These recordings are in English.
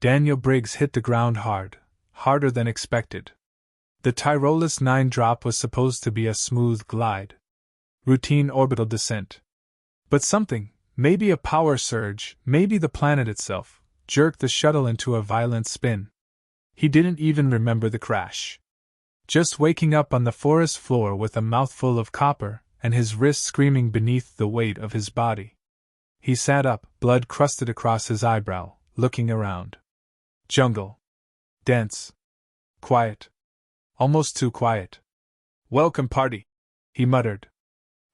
Daniel Briggs hit the ground hard, harder than expected. The Tyrolis IX drop was supposed to be a smooth glide. Routine orbital descent. But something, maybe a power surge, maybe the planet itself, jerked the shuttle into a violent spin. He didn't even remember the crash. Just waking up on the forest floor with a mouthful of copper and his wrist screaming beneath the weight of his body. He sat up, blood crusted across his eyebrow, looking around. Jungle. Dense. Quiet. Almost too quiet. "Welcome party," he muttered.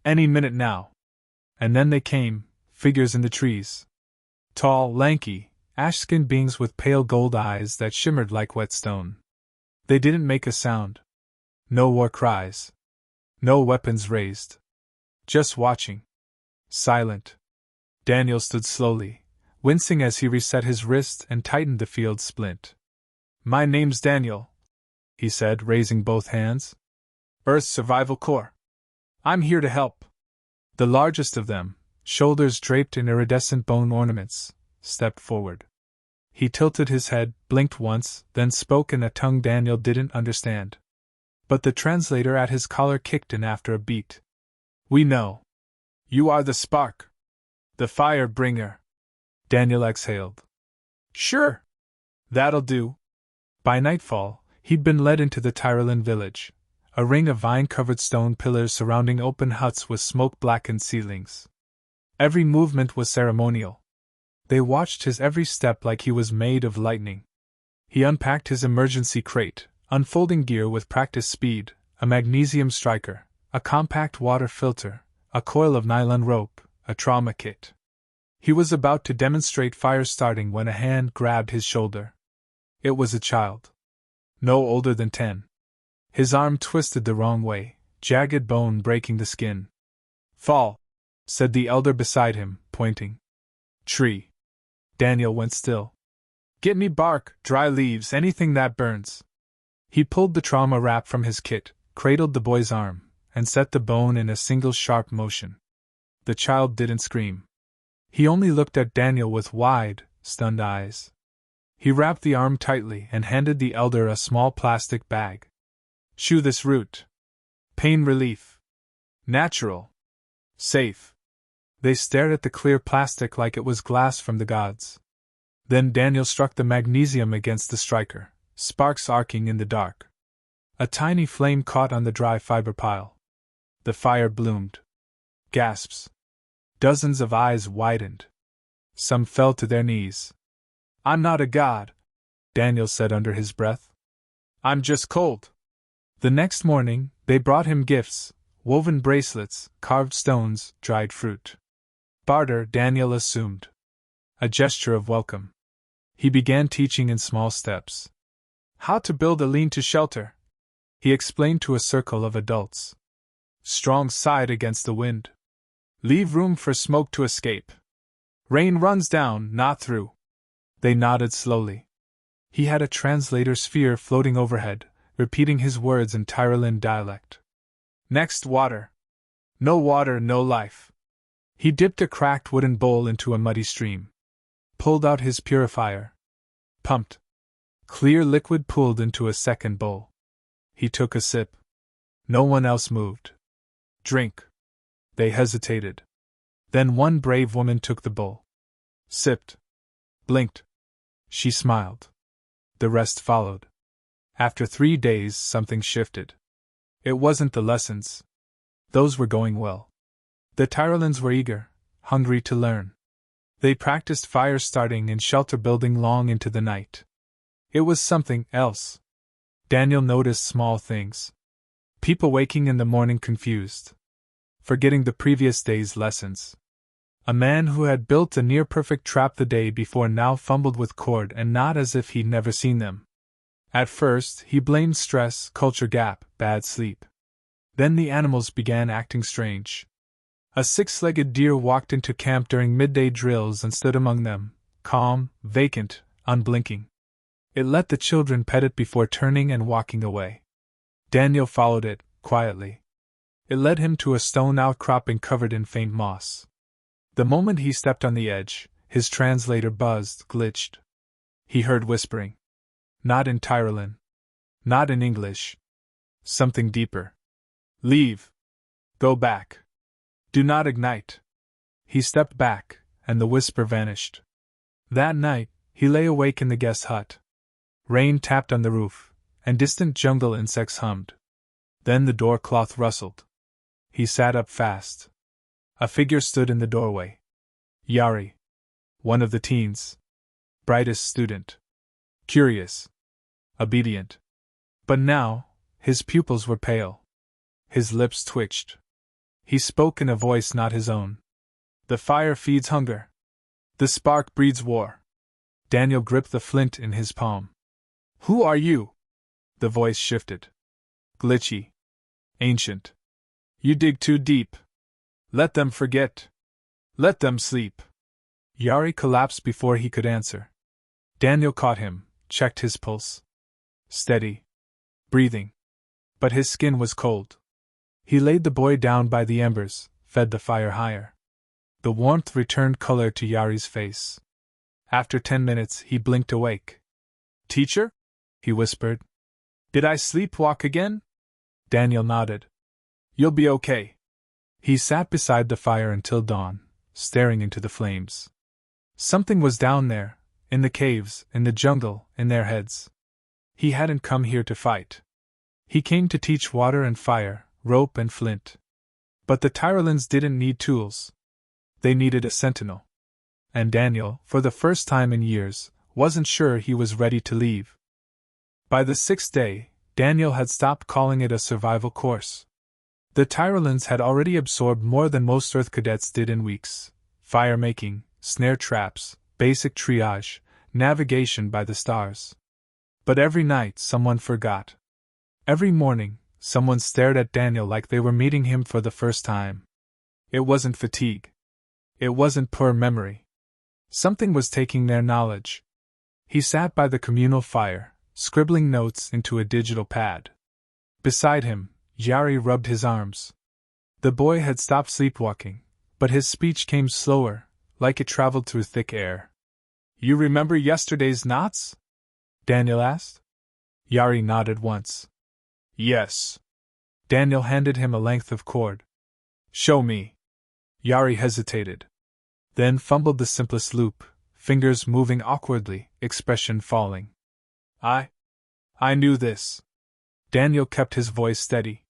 "Any minute now." And then they came, figures in the trees. Tall, lanky, ash-skinned beings with pale gold eyes that shimmered like whetstone. They didn't make a sound. No war cries. No weapons raised. Just watching. Silent. Daniel stood slowly, wincing as he reset his wrist and tightened the field splint. "My name's Daniel," he said, raising both hands. "Earth's Survival Corps. I'm here to help." The largest of them, shoulders draped in iridescent bone ornaments, stepped forward. He tilted his head, blinked once, then spoke in a tongue Daniel didn't understand. But the translator at his collar kicked in after a beat. "We know. You are the spark. The fire bringer." Daniel exhaled. "Sure. That'll do." By nightfall, he'd been led into the Tyrolan village, a ring of vine-covered stone pillars surrounding open huts with smoke-blackened ceilings. Every movement was ceremonial. They watched his every step like he was made of lightning. He unpacked his emergency crate, unfolding gear with practiced speed, a magnesium striker, a compact water filter, a coil of nylon rope, a trauma kit. He was about to demonstrate fire starting when a hand grabbed his shoulder. It was a child. No older than 10. His arm twisted the wrong way, jagged bone breaking the skin. "Fall," said the elder beside him, pointing. "Tree." Daniel went still. "Get me bark, dry leaves, anything that burns." He pulled the trauma wrap from his kit, cradled the boy's arm, and set the bone in a single sharp motion. The child didn't scream. He only looked at Daniel with wide, stunned eyes. He wrapped the arm tightly and handed the elder a small plastic bag. "Chew this root. Pain relief. Natural. Safe." They stared at the clear plastic like it was glass from the gods. Then Daniel struck the magnesium against the striker, sparks arcing in the dark. A tiny flame caught on the dry fiber pile. The fire bloomed. Gasps. Dozens of eyes widened. Some fell to their knees. "I'm not a god," Daniel said under his breath. "I'm just cold." The next morning, they brought him gifts, woven bracelets, carved stones, dried fruit. Barter, Daniel assumed. A gesture of welcome. He began teaching in small steps. How to build a lean-to shelter, he explained to a circle of adults. Strong side against the wind. Leave room for smoke to escape. Rain runs down, not through. They nodded slowly. He had a translator sphere floating overhead, repeating his words in Tyrolan dialect. Next, water. No water, no life. He dipped a cracked wooden bowl into a muddy stream. Pulled out his purifier. Pumped. Clear liquid pooled into a second bowl. He took a sip. No one else moved. Drink. They hesitated. Then one brave woman took the bowl. Sipped. Blinked. She smiled. The rest followed. After 3 days, something shifted. It wasn't the lessons. Those were going well. The Tyrolans were eager, hungry to learn. They practiced fire starting and shelter building long into the night. It was something else. Daniel noticed small things. People waking in the morning confused, forgetting the previous day's lessons. A man who had built a near-perfect trap the day before now fumbled with cord and not as if he'd never seen them. At first, he blamed stress, culture gap, bad sleep. Then the animals began acting strange. A 6-legged deer walked into camp during midday drills and stood among them, calm, vacant, unblinking. It let the children pet it before turning and walking away. Daniel followed it, quietly. It led him to a stone outcropping covered in faint moss. The moment he stepped on the edge, his translator buzzed, glitched. He heard whispering. Not in Tyrolan. Not in English. Something deeper. Leave. Go back. Do not ignite. He stepped back, and the whisper vanished. That night, he lay awake in the guest hut. Rain tapped on the roof, and distant jungle insects hummed. Then the door cloth rustled. He sat up fast. A figure stood in the doorway. Yari. One of the teens. Brightest student. Curious. Obedient. But now, his pupils were pale. His lips twitched. He spoke in a voice not his own. The fire feeds hunger. The spark breeds war. Daniel gripped the flint in his palm. Who are you? The voice shifted. Glitchy. Ancient. You dig too deep. Let them forget. Let them sleep. Yari collapsed before he could answer. Daniel caught him, checked his pulse. Steady. Breathing. But his skin was cold. He laid the boy down by the embers, fed the fire higher. The warmth returned color to Yari's face. After 10 minutes, he blinked awake. Teacher? He whispered. Did I sleepwalk again? Daniel nodded. You'll be okay. He sat beside the fire until dawn, staring into the flames. Something was down there, in the caves, in the jungle, in their heads. He hadn't come here to fight. He came to teach water and fire, rope and flint. But the Tyrolans didn't need tools. They needed a sentinel. And Daniel, for the first time in years, wasn't sure he was ready to leave. By the 6th day, Daniel had stopped calling it a survival course. The Tyrolans had already absorbed more than most Earth cadets did in weeks: fire making, snare traps, basic triage, navigation by the stars. But every night someone forgot. Every morning, someone stared at Daniel like they were meeting him for the first time. It wasn't fatigue. It wasn't poor memory. Something was taking their knowledge. He sat by the communal fire, scribbling notes into a digital pad. Beside him, Yari rubbed his arms. The boy had stopped sleepwalking, but his speech came slower, like it traveled through thick air. You remember yesterday's knots? Daniel asked. Yari nodded once. Yes. Daniel handed him a length of cord. Show me. Yari hesitated. Then fumbled the simplest loop, fingers moving awkwardly, expression falling. I knew this. Daniel kept his voice steady.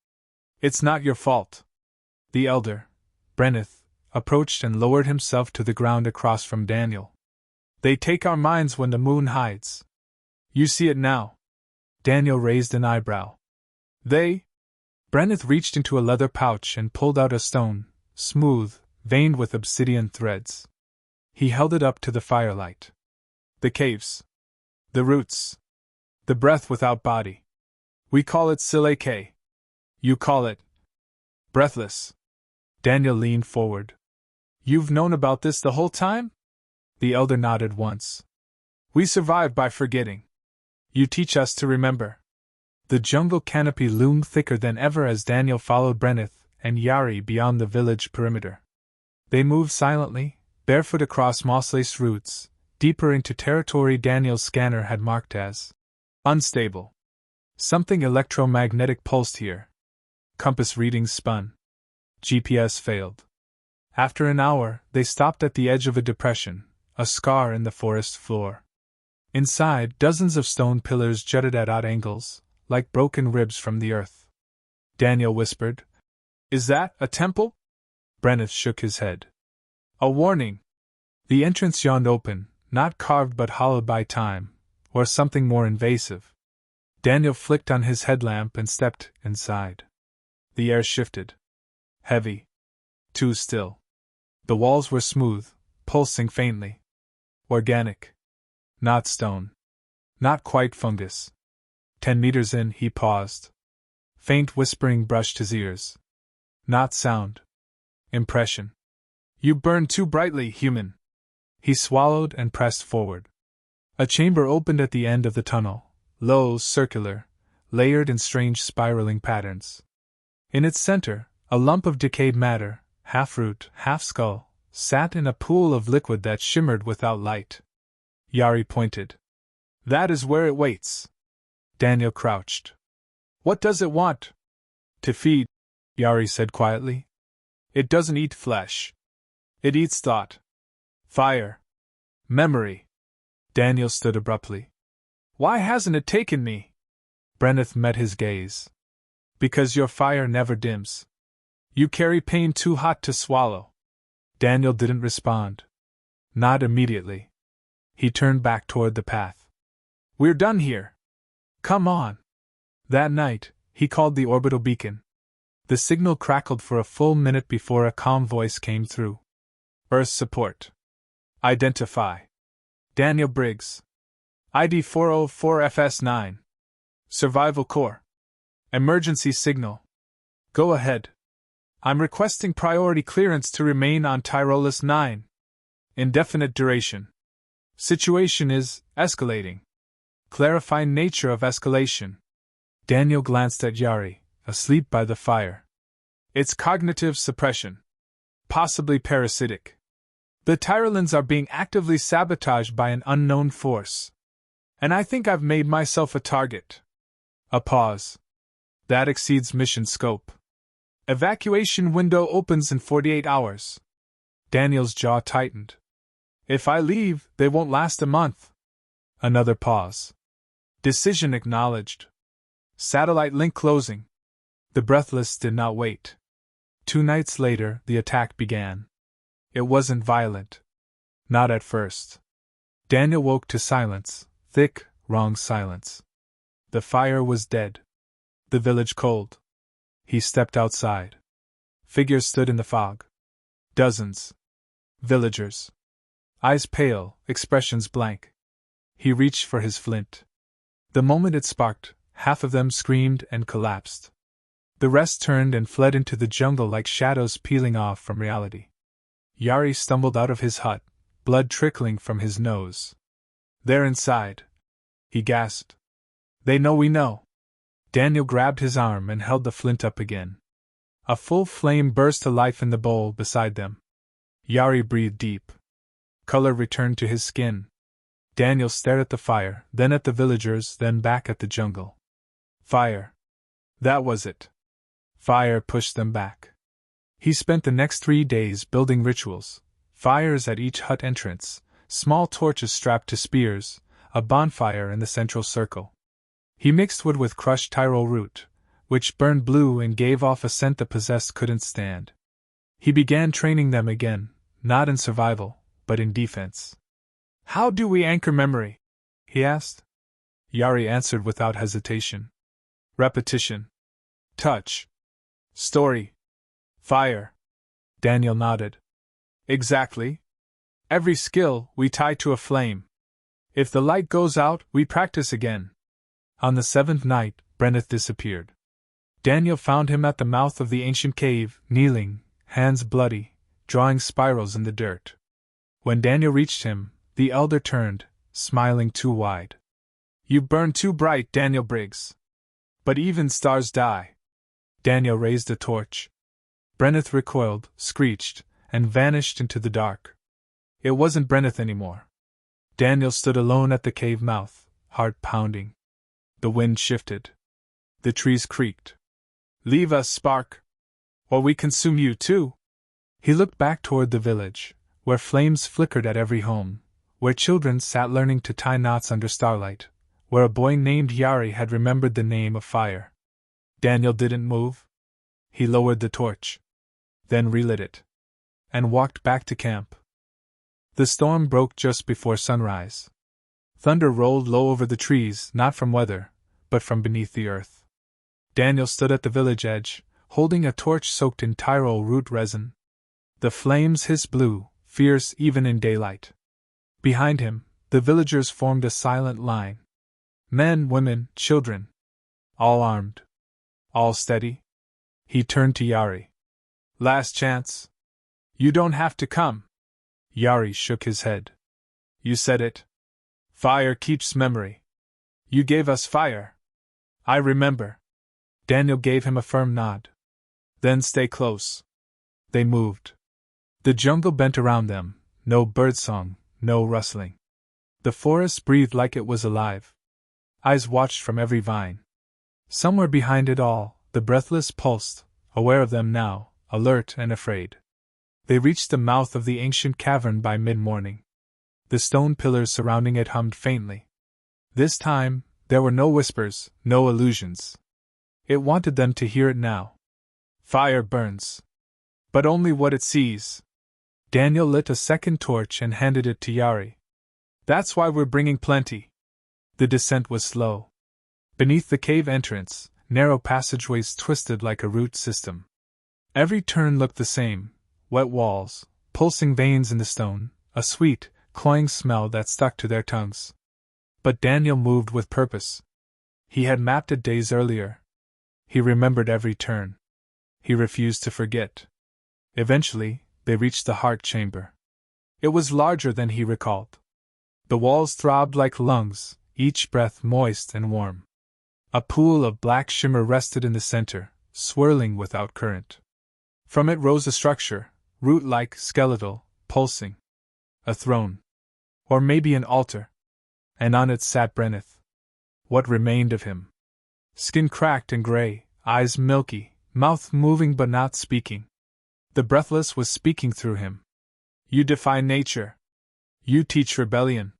It's not your fault. The elder, Brenneth, approached and lowered himself to the ground across from Daniel. They take our minds when the moon hides. You see it now. Daniel raised an eyebrow. They? Brenneth reached into a leather pouch and pulled out a stone, smooth, veined with obsidian threads. He held it up to the firelight. The caves. The roots. The breath without body. We call it Silake. You call it breathless. Daniel leaned forward. You've known about this the whole time? The elder nodded once. We survive by forgetting. You teach us to remember. The jungle canopy loomed thicker than ever as Daniel followed Brenneth and Yari beyond the village perimeter. They moved silently, barefoot across moss-laced roots, deeper into territory Daniel's scanner had marked as unstable. Something electromagnetic pulsed here. Compass readings spun. GPS failed. After an hour, they stopped at the edge of a depression, a scar in the forest floor. Inside, dozens of stone pillars jutted at odd angles, like broken ribs from the earth. Daniel whispered, Is that a temple? Brenneth shook his head. A warning. The entrance yawned open, not carved but hollowed by time, or something more invasive. Daniel flicked on his headlamp and stepped inside. The air shifted. Heavy. Too still. The walls were smooth, pulsing faintly. Organic. Not stone. Not quite fungus. 10 meters in, he paused. Faint whispering brushed his ears. Not sound. Impression. You burn too brightly, human. He swallowed and pressed forward. A chamber opened at the end of the tunnel, low, circular, layered in strange spiraling patterns. In its center, a lump of decayed matter, half root, half skull, sat in a pool of liquid that shimmered without light. Yari pointed. That is where it waits. Daniel crouched. What does it want? To feed, Yari said quietly. It doesn't eat flesh. It eats thought. Fire. Memory. Daniel stood abruptly. Why hasn't it taken me? Brenneth met his gaze. Because your fire never dims. You carry pain too hot to swallow. Daniel didn't respond. Not immediately. He turned back toward the path. We're done here. Come on. That night, he called the orbital beacon. The signal crackled for a full minute before a calm voice came through. Earth support. Identify. Daniel Briggs. ID 404FS9. Survival Core. Emergency signal. Go ahead. I'm requesting priority clearance to remain on Tyrolis IX. Indefinite duration. Situation is escalating. Clarify nature of escalation. Daniel glanced at Yari, asleep by the fire. It's cognitive suppression. Possibly parasitic. The Tyrolins are being actively sabotaged by an unknown force. And I think I've made myself a target. A pause. That exceeds mission scope. Evacuation window opens in 48 hours. Daniel's jaw tightened. If I leave, they won't last a month. Another pause. Decision acknowledged. Satellite link closing. The breathless did not wait. 2 nights later, the attack began. It wasn't violent. Not at first. Daniel woke to silence, thick, wrong silence. The fire was dead. The village cold. He stepped outside. Figures stood in the fog. Dozens. Villagers. Eyes pale, expressions blank. He reached for his flint. The moment it sparked, half of them screamed and collapsed. The rest turned and fled into the jungle like shadows peeling off from reality. Yari stumbled out of his hut, blood trickling from his nose. They're inside. He gasped. They know we know. Daniel grabbed his arm and held the flint up again. A full flame burst to life in the bowl beside them. Yari breathed deep. Color returned to his skin. Daniel stared at the fire, then at the villagers, then back at the jungle. Fire. That was it. Fire pushed them back. He spent the next 3 days building rituals, fires at each hut entrance, small torches strapped to spears, a bonfire in the central circle. He mixed wood with crushed Tyrol root, which burned blue and gave off a scent the possessed couldn't stand. He began training them again, not in survival, but in defense. How do we anchor memory? He asked. Yari answered without hesitation. Repetition. Touch. Story. Fire. Daniel nodded. Exactly. Every skill we tie to a flame. If the light goes out, we practice again. On the 7th night, Brenneth disappeared. Daniel found him at the mouth of the ancient cave, kneeling, hands bloody, drawing spirals in the dirt. When Daniel reached him, the elder turned, smiling too wide. You burn too bright, Daniel Briggs. But even stars die. Daniel raised a torch. Brenneth recoiled, screeched, and vanished into the dark. It wasn't Brenneth anymore. Daniel stood alone at the cave mouth, heart pounding. The wind shifted. The trees creaked. Leave us, Spark, or we consume you too. He looked back toward the village, where flames flickered at every home, where children sat learning to tie knots under starlight, where a boy named Yari had remembered the name of fire. Daniel didn't move. He lowered the torch, then relit it, and walked back to camp. The storm broke just before sunrise. Thunder rolled low over the trees, not from weather, but from beneath the earth. Daniel stood at the village edge, holding a torch soaked in Tyrol root resin. The flames hissed blue, fierce even in daylight. Behind him, the villagers formed a silent line. Men, women, children. All armed. All steady. He turned to Yari. Last chance. You don't have to come. Yari shook his head. You said it. Fire keeps memory. You gave us fire. I remember. Daniel gave him a firm nod. Then stay close. They moved. The jungle bent around them, no birdsong, no rustling. The forest breathed like it was alive. Eyes watched from every vine. Somewhere behind it all, the breathless pulsed, aware of them now, alert and afraid. They reached the mouth of the ancient cavern by mid-morning. The stone pillars surrounding it hummed faintly. This time, there were no whispers, no illusions. It wanted them to hear it now. Fire burns. But only what it sees. Daniel lit a second torch and handed it to Yari. That's why we're bringing plenty. The descent was slow. Beneath the cave entrance, narrow passageways twisted like a root system. Every turn looked the same, wet walls, pulsing veins in the stone, a sweet, cloying smell that stuck to their tongues. But Daniel moved with purpose. He had mapped it days earlier. He remembered every turn. He refused to forget. Eventually, they reached the heart chamber. It was larger than he recalled. The walls throbbed like lungs, each breath moist and warm. A pool of black shimmer rested in the center, swirling without current. From it rose a structure, root-like, skeletal, pulsing. A throne. Or maybe an altar. And on it sat Brenneth. What remained of him? Skin cracked and gray, eyes milky, mouth moving but not speaking. The breathless was speaking through him. You defy nature. You teach rebellion.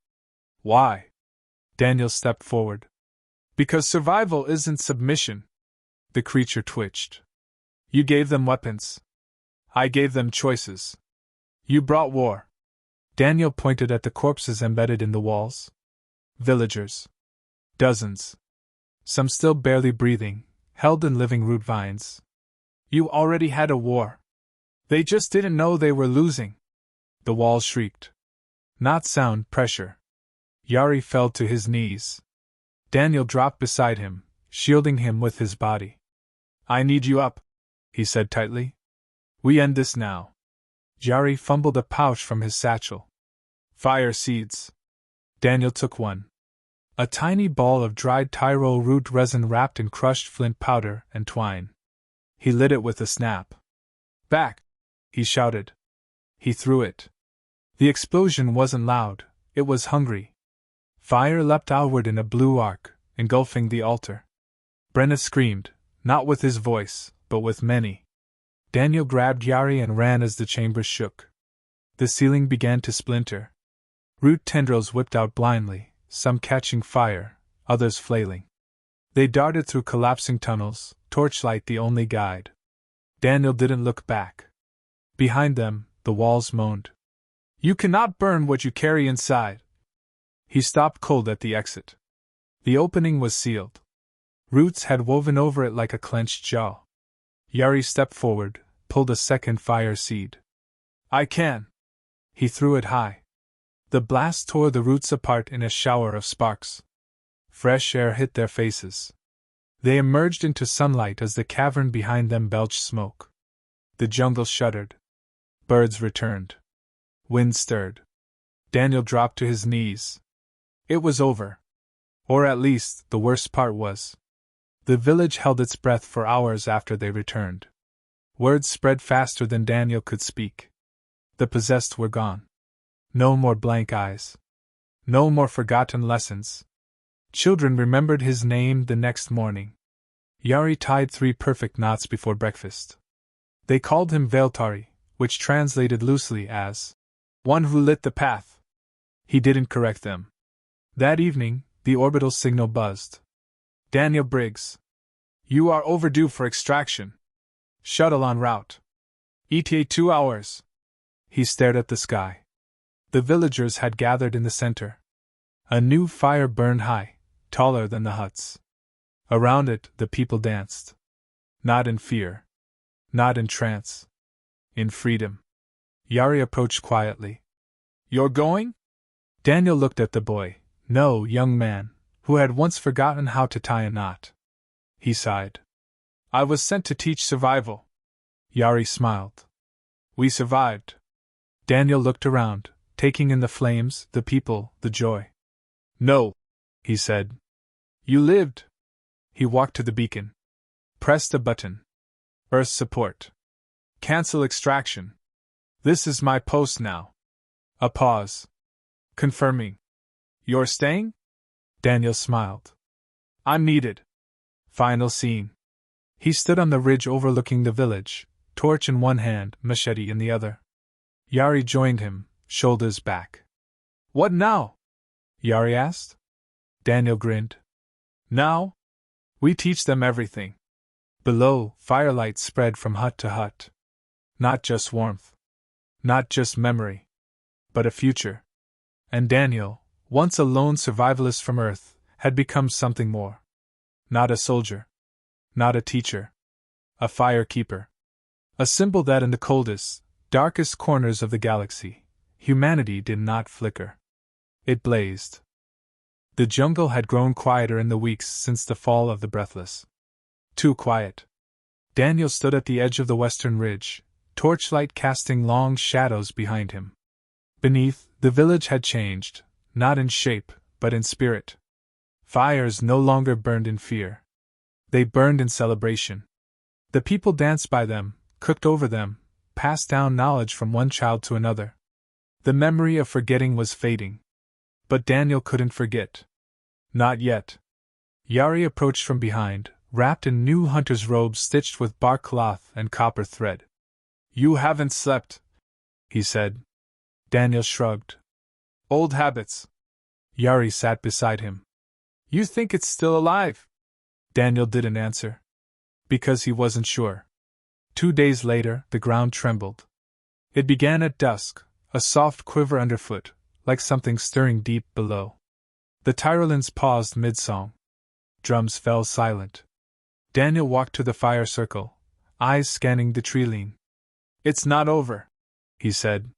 Why? Daniel stepped forward. Because survival isn't submission. The creature twitched. You gave them weapons. I gave them choices. You brought war. Daniel pointed at the corpses embedded in the walls. Villagers. Dozens. Some still barely breathing, held in living root vines. You already had a war. They just didn't know they were losing. The walls shrieked. Not sound, pressure. Yari fell to his knees. Daniel dropped beside him, shielding him with his body. I need you up, he said tightly. We end this now. Yari fumbled a pouch from his satchel. Fire seeds. Daniel took one. A tiny ball of dried Tyrol root resin wrapped in crushed flint powder and twine. He lit it with a snap. Back! He shouted. He threw it. The explosion wasn't loud, it was hungry. Fire leapt outward in a blue arc, engulfing the altar. Brenneth screamed, not with his voice, but with many. Daniel grabbed Yari and ran as the chamber shook. The ceiling began to splinter. Root tendrils whipped out blindly, some catching fire, others flailing. They darted through collapsing tunnels, torchlight the only guide. Daniel didn't look back. Behind them, the walls moaned. You cannot burn what you carry inside. He stopped cold at the exit. The opening was sealed. Roots had woven over it like a clenched jaw. Yari stepped forward, pulled a second fire seed. I can. He threw it high. The blast tore the roots apart in a shower of sparks. Fresh air hit their faces. They emerged into sunlight as the cavern behind them belched smoke. The jungle shuddered. Birds returned. Wind stirred. Daniel dropped to his knees. It was over. Or at least, the worst part was. The village held its breath for hours after they returned. Words spread faster than Daniel could speak. The possessed were gone. No more blank eyes. No more forgotten lessons. Children remembered his name the next morning. Yari tied 3 perfect knots before breakfast. They called him Veltari, which translated loosely as one who lit the path. He didn't correct them. That evening, the orbital signal buzzed. Daniel Briggs. You are overdue for extraction. Shuttle en route. ETA 2 hours. He stared at the sky. The villagers had gathered in the center. A new fire burned high, taller than the huts. Around it, the people danced. Not in fear. Not in trance. In freedom. Yari approached quietly. You're going? Daniel looked at the boy, no young man, who had once forgotten how to tie a knot. He sighed. I was sent to teach survival. Yari smiled. We survived. Daniel looked around, taking in the flames, the people, the joy. No, he said. You lived. He walked to the beacon. Pressed a button. Earth support. Cancel extraction. This is my post now. A pause. Confirming. You're staying? Daniel smiled. I'm needed. Final scene. He stood on the ridge overlooking the village, torch in one hand, machete in the other. Yari joined him, shoulders back. What now? Yari asked. Daniel grinned. Now? We teach them everything. Below, firelight spread from hut to hut. Not just warmth. Not just memory. But a future. And Daniel, once a lone survivalist from Earth, had become something more. Not a soldier. Not a teacher. A firekeeper. A symbol that in the coldest, darkest corners of the galaxy, humanity did not flicker. It blazed. The jungle had grown quieter in the weeks since the fall of the Breathless. Too quiet. Daniel stood at the edge of the western ridge, torchlight casting long shadows behind him. Beneath, the village had changed, not in shape, but in spirit. Fires no longer burned in fear. They burned in celebration. The people danced by them, cooked over them, passed down knowledge from one child to another. The memory of forgetting was fading. But Daniel couldn't forget. Not yet. Yari approached from behind, wrapped in new hunter's robes stitched with bark cloth and copper thread. You haven't slept, he said. Daniel shrugged. Old habits. Yari sat beside him. You think it's still alive? Daniel didn't answer. Because he wasn't sure. 2 days later, the ground trembled. It began at dusk, a soft quiver underfoot, like something stirring deep below. The Tyrolins paused mid-song. Drums fell silent. Daniel walked to the fire circle, eyes scanning the tree-line. It's not over, he said.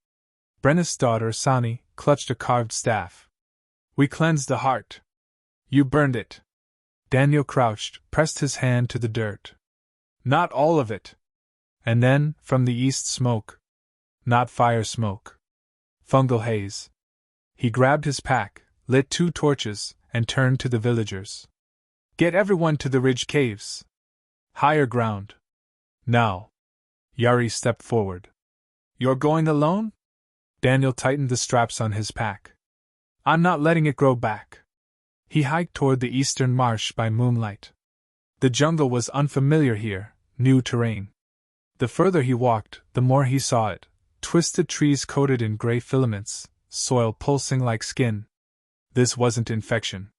Brenna's daughter, Sani, clutched a carved staff. We cleansed the heart. You burned it. Daniel crouched, pressed his hand to the dirt. Not all of it. And then, from the east, smoke. Not fire smoke. Fungal haze. He grabbed his pack, lit 2 torches, and turned to the villagers. Get everyone to the ridge caves. Higher ground. Now. Yari stepped forward. You're going alone? Daniel tightened the straps on his pack. I'm not letting it grow back. He hiked toward the eastern marsh by moonlight. The jungle was unfamiliar here, new terrain. The further he walked, the more he saw it, twisted trees coated in gray filaments, soil pulsing like skin. This wasn't infection.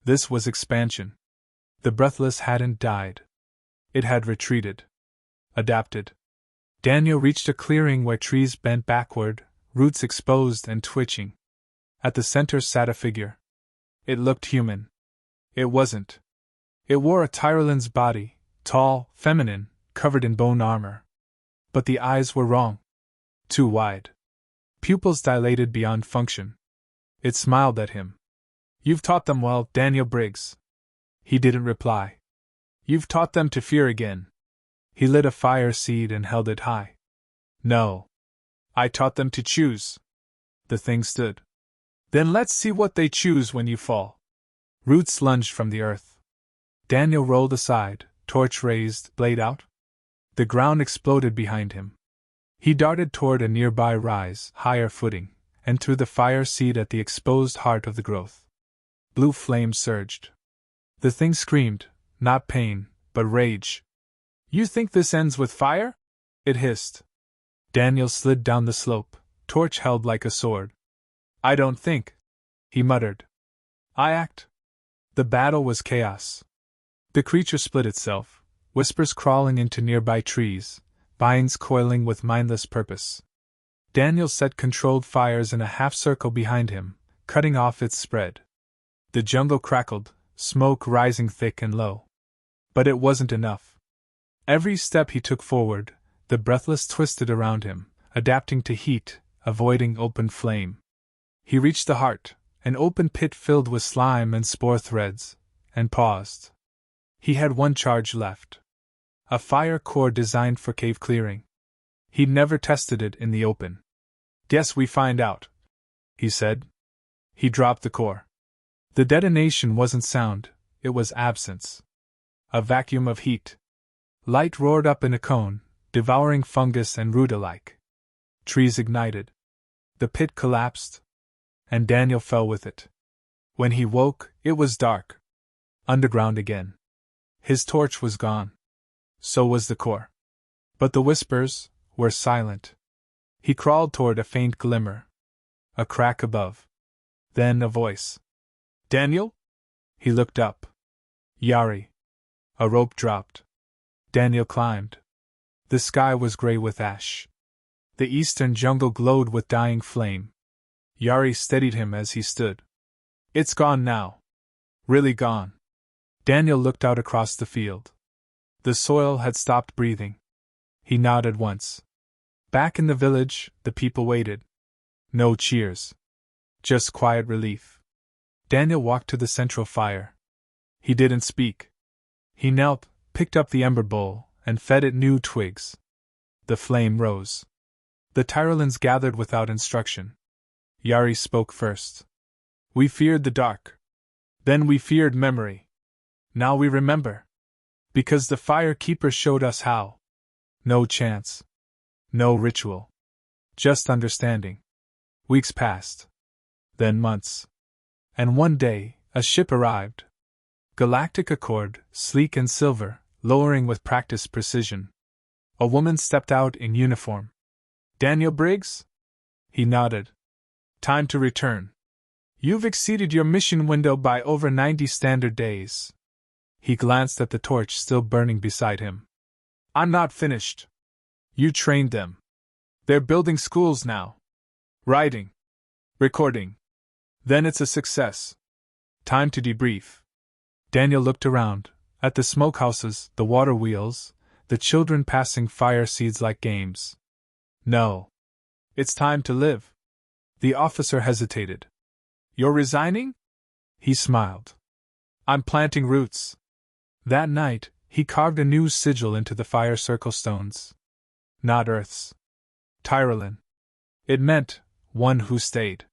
This was expansion. The Breathless hadn't died. It had retreated. Adapted. Daniel reached a clearing where trees bent backward, roots exposed and twitching. At the center sat a figure. It looked human. It wasn't. It wore a Tyrolin's body, tall, feminine, covered in bone armor. But the eyes were wrong. Too wide. Pupils dilated beyond function. It smiled at him. You've taught them well, Daniel Briggs. He didn't reply. You've taught them to fear again. He lit a fire seed and held it high. No. I taught them to choose. The thing stood. Then let's see what they choose when you fall. Roots lunged from the earth. Daniel rolled aside, torch raised, blade out. The ground exploded behind him. He darted toward a nearby rise, higher footing, and threw the fire seed at the exposed heart of the growth. Blue flames surged. The thing screamed, not pain, but rage. You think this ends with fire? It hissed. Daniel slid down the slope, torch held like a sword. I don't think, he muttered. I act. The battle was chaos. The creature split itself, whispers crawling into nearby trees, vines coiling with mindless purpose. Daniel set controlled fires in a half-circle behind him, cutting off its spread. The jungle crackled, smoke rising thick and low. But it wasn't enough. Every step he took forward, the Breathless twisted around him, adapting to heat, avoiding open flame. He reached the heart, an open pit filled with slime and spore threads, and paused. He had one charge left. A fire core designed for cave clearing. He'd never tested it in the open. Guess we find out, he said. He dropped the core. The detonation wasn't sound, it was absence. A vacuum of heat. Light roared up in a cone, devouring fungus and root alike. Trees ignited. The pit collapsed. And Daniel fell with it. When he woke, it was dark. Underground again. His torch was gone. So was the core. But the whispers were silent. He crawled toward a faint glimmer. A crack above. Then a voice. Daniel? He looked up. Yari. A rope dropped. Daniel climbed. The sky was gray with ash. The eastern jungle glowed with dying flame. Yari steadied him as he stood. It's gone now. Really gone. Daniel looked out across the field. The soil had stopped breathing. He nodded once. Back in the village, the people waited. No cheers. Just quiet relief. Daniel walked to the central fire. He didn't speak. He knelt, picked up the ember bowl, and fed it new twigs. The flame rose. The Tyrolins gathered without instruction. Yari spoke first. We feared the dark. Then we feared memory. Now we remember. Because the fire keeper showed us how. No chance. No ritual. Just understanding. Weeks passed. Then months. And one day, a ship arrived. Galactic Accord, sleek and silver, lowering with practiced precision. A woman stepped out in uniform. Daniel Briggs? He nodded. Time to return. You've exceeded your mission window by over 90 standard days. He glanced at the torch still burning beside him. I'm not finished. You trained them. They're building schools now. Writing. Recording. Then it's a success. Time to debrief. Daniel looked around, at the smokehouses, the water wheels, the children passing fire seeds like games. No. It's time to live. The officer hesitated. You're resigning? He smiled. I'm planting roots. That night, he carved a new sigil into the fire circle stones. Not Earth's. Tyrolin. It meant, one who stayed.